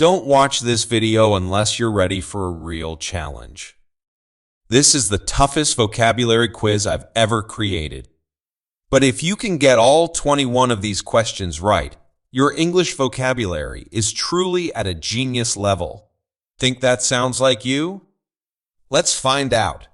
Don't watch this video unless you're ready for a real challenge. This is the toughest vocabulary quiz I've ever created. But if you can get all 21 of these questions right, your English vocabulary is truly at a genius level. Think that sounds like you? Let's find out.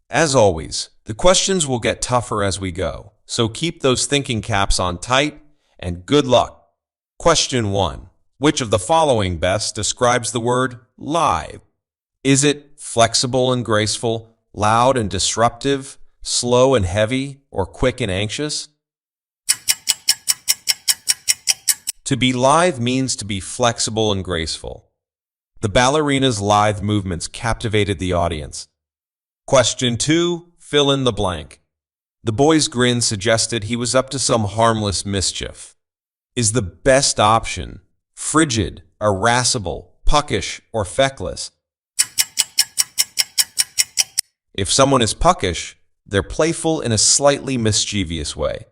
As always, the questions will get tougher as we go, so keep those thinking caps on tight, and good luck. Question 1. Which of the following best describes the word live? Is it flexible and graceful, loud and disruptive, slow and heavy, or quick and anxious? To be lithe means to be flexible and graceful. The ballerina's lithe movements captivated the audience. Question 2. Fill in the blank. The boy's grin suggested he was up to some harmless mischief. Is the best option frigid, irascible, puckish, or feckless? If someone is puckish, they're playful in a slightly mischievous way.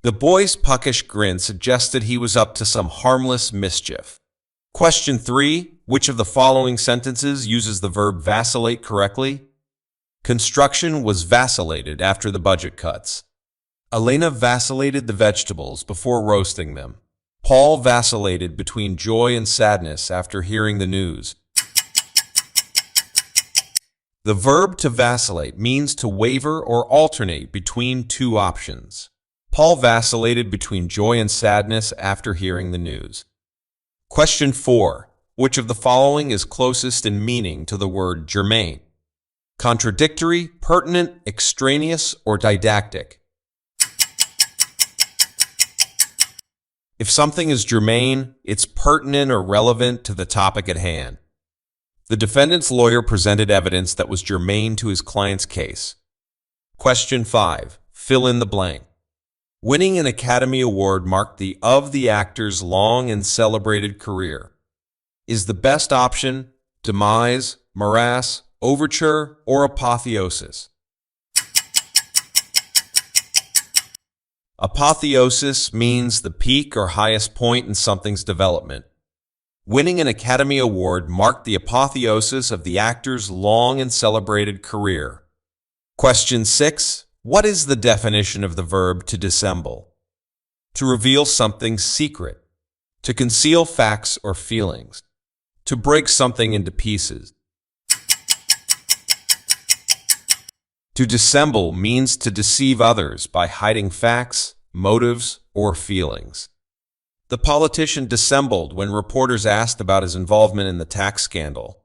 The boy's puckish grin suggested he was up to some harmless mischief. Question 3. Which of the following sentences uses the verb vacillate correctly? Construction was vacillated after the budget cuts. Elena vacillated the vegetables before roasting them. Paul vacillated between joy and sadness after hearing the news. The verb to vacillate means to waver or alternate between two options. Paul vacillated between joy and sadness after hearing the news. Question 4. Which of the following is closest in meaning to the word germane? Contradictory, pertinent, extraneous, or didactic? If something is germane, it's pertinent or relevant to the topic at hand. The defendant's lawyer presented evidence that was germane to his client's case. Question 5. Fill in the blank. Winning an Academy Award marked the actor's long and celebrated career. Is the best option demise, morass, overture, or apotheosis? Apotheosis means the peak or highest point in something's development. Winning an Academy Award marked the apotheosis of the actor's long and celebrated career. Question 6. What is the definition of the verb to dissemble? To reveal something secret. To conceal facts or feelings. To break something into pieces. To dissemble means to deceive others by hiding facts, motives, or feelings. The politician dissembled when reporters asked about his involvement in the tax scandal.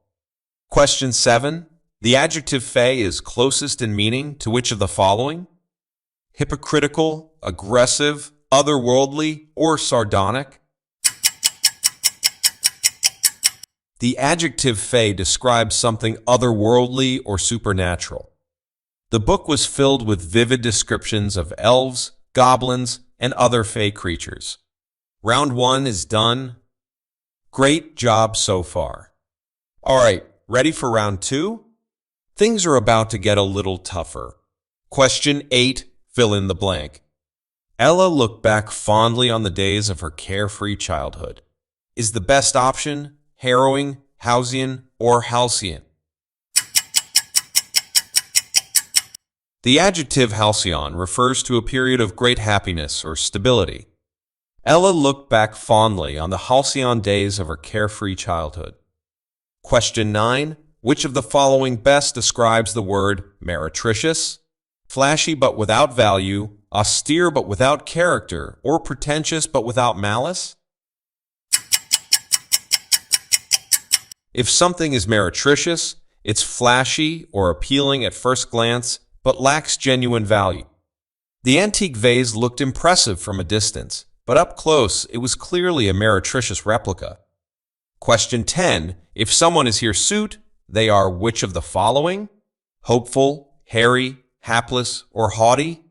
Question 7. The adjective fey is closest in meaning to which of the following? Hypocritical, aggressive, otherworldly, or sardonic? The adjective fey describes something otherworldly or supernatural. The book was filled with vivid descriptions of elves, goblins, and other fey creatures. Round 1 is done. Great job so far. Alright, ready for round 2? Things are about to get a little tougher. Question 8. Fill in the blank. Ella looked back fondly on the days of her carefree childhood. Is the best option harrowing, halcyon, or halcyon? The adjective halcyon refers to a period of great happiness or stability. Ella looked back fondly on the halcyon days of her carefree childhood. Question 9. Which of the following best describes the word meretricious? Flashy but without value, austere but without character, or pretentious but without malice? If something is meretricious, it's flashy or appealing at first glance, but lacks genuine value. The antique vase looked impressive from a distance, but up close it was clearly a meretricious replica. Question 10. If someone is hirsute, they are which of the following? Hopeful, hairy, hapless, or haughty?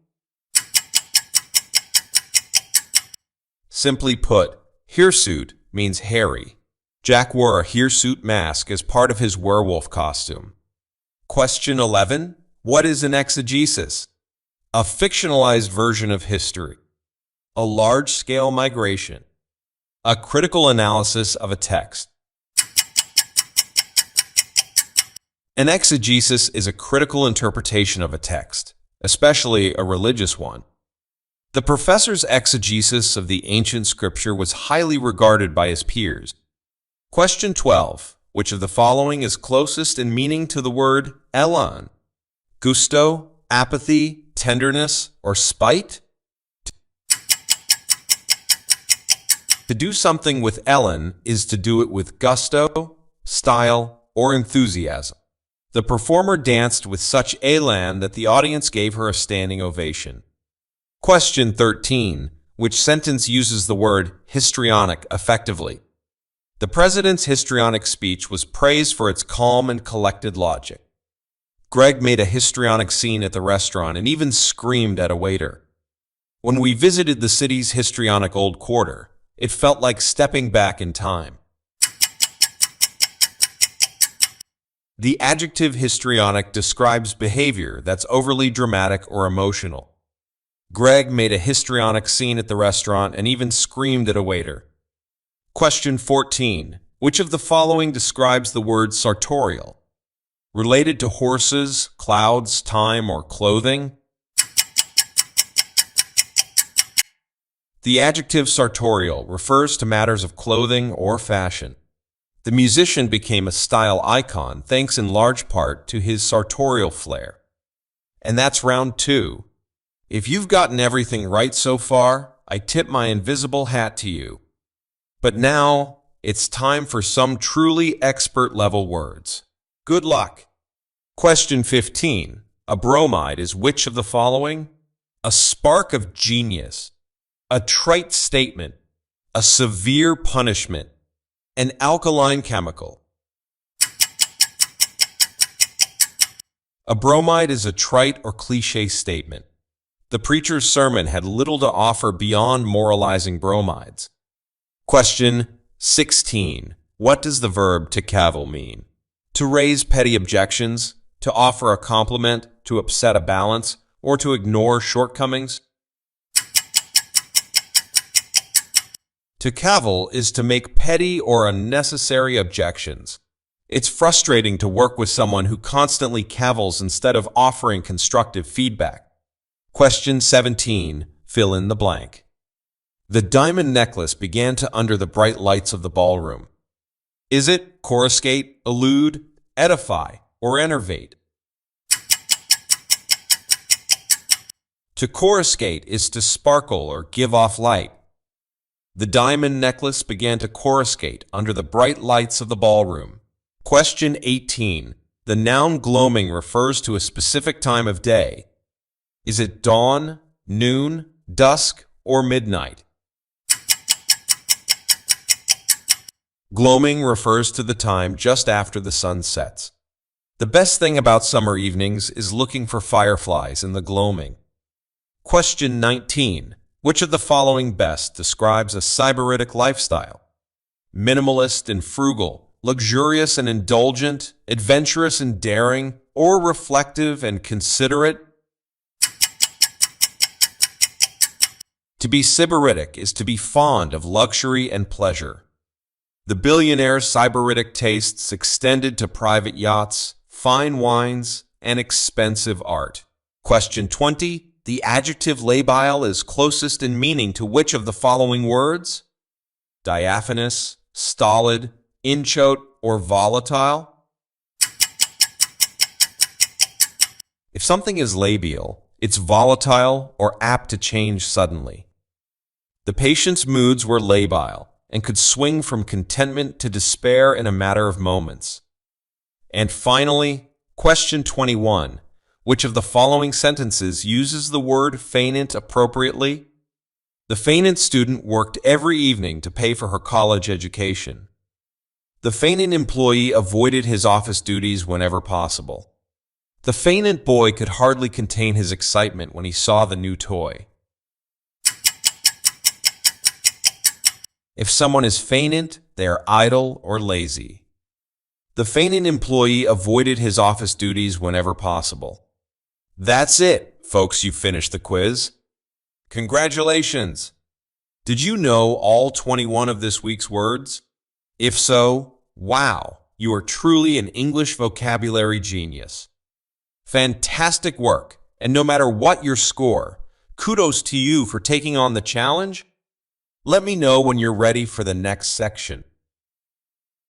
Simply put, hirsute means hairy. Jack wore a hirsute mask as part of his werewolf costume. Question 11. What is an exegesis? A fictionalized version of history. A large-scale migration. A critical analysis of a text. An exegesis is a critical interpretation of a text, especially a religious one. The professor's exegesis of the ancient scripture was highly regarded by his peers. Question 12. Which of the following is closest in meaning to the word elan? Gusto, apathy, tenderness, or spite? To do something with elan is to do it with gusto, style, or enthusiasm. The performer danced with such elan that the audience gave her a standing ovation. Question 13. Which sentence uses the word histrionic effectively? The president's histrionic speech was praised for its calm and collected logic. Greg made a histrionic scene at the restaurant and even screamed at a waiter. When we visited the city's histrionic old quarter, it felt like stepping back in time. The adjective histrionic describes behavior that's overly dramatic or emotional. Greg made a histrionic scene at the restaurant and even screamed at a waiter. Question 14. Which of the following describes the word sartorial? Related to horses, clouds, time, or clothing? The adjective sartorial refers to matters of clothing or fashion. The musician became a style icon thanks in large part to his sartorial flair. And that's round 2. If you've gotten everything right so far, I tip my invisible hat to you. But now, it's time for some truly expert-level words. Good luck! Question 15. A bromide is which of the following? A spark of genius, a trite statement, a severe punishment, an alkaline chemical. A bromide is a trite or cliché statement. The preacher's sermon had little to offer beyond moralizing bromides. Question 16. What does the verb to cavil mean? To raise petty objections, to offer a compliment, to upset a balance, or to ignore shortcomings? To cavil is to make petty or unnecessary objections. It's frustrating to work with someone who constantly cavils instead of offering constructive feedback. Question 17. Fill in the blank. The diamond necklace began to under the bright lights of the ballroom. Is it coruscate, elude, edify, or enervate? To coruscate is to sparkle or give off light. The diamond necklace began to coruscate under the bright lights of the ballroom. Question 18. The noun gloaming refers to a specific time of day. Is it dawn, noon, dusk, or midnight? Gloaming refers to the time just after the sun sets. The best thing about summer evenings is looking for fireflies in the gloaming. Question 19. Which of the following best describes a sybaritic lifestyle? Minimalist and frugal, luxurious and indulgent, adventurous and daring, or reflective and considerate? To be sybaritic is to be fond of luxury and pleasure. The billionaire's sybaritic tastes extended to private yachts, fine wines, and expensive art. Question 20. The adjective labile is closest in meaning to which of the following words? Diaphanous, stolid, inchoate, or volatile? If something is labial, it's volatile or apt to change suddenly. The patient's moods were labile and could swing from contentment to despair in a matter of moments. And finally, question 21. Which of the following sentences uses the word fainéant appropriately? The fainéant student worked every evening to pay for her college education. The fainéant employee avoided his office duties whenever possible. The fainéant boy could hardly contain his excitement when he saw the new toy. If someone is fainéant, they are idle or lazy. The fainéant employee avoided his office duties whenever possible. That's it, folks, you finished the quiz. Congratulations! Did you know all 21 of this week's words? If so, wow, You are truly an English vocabulary genius. Fantastic work, and no matter what your score, kudos to you for taking on the challenge. Let me know when you're ready for the next section.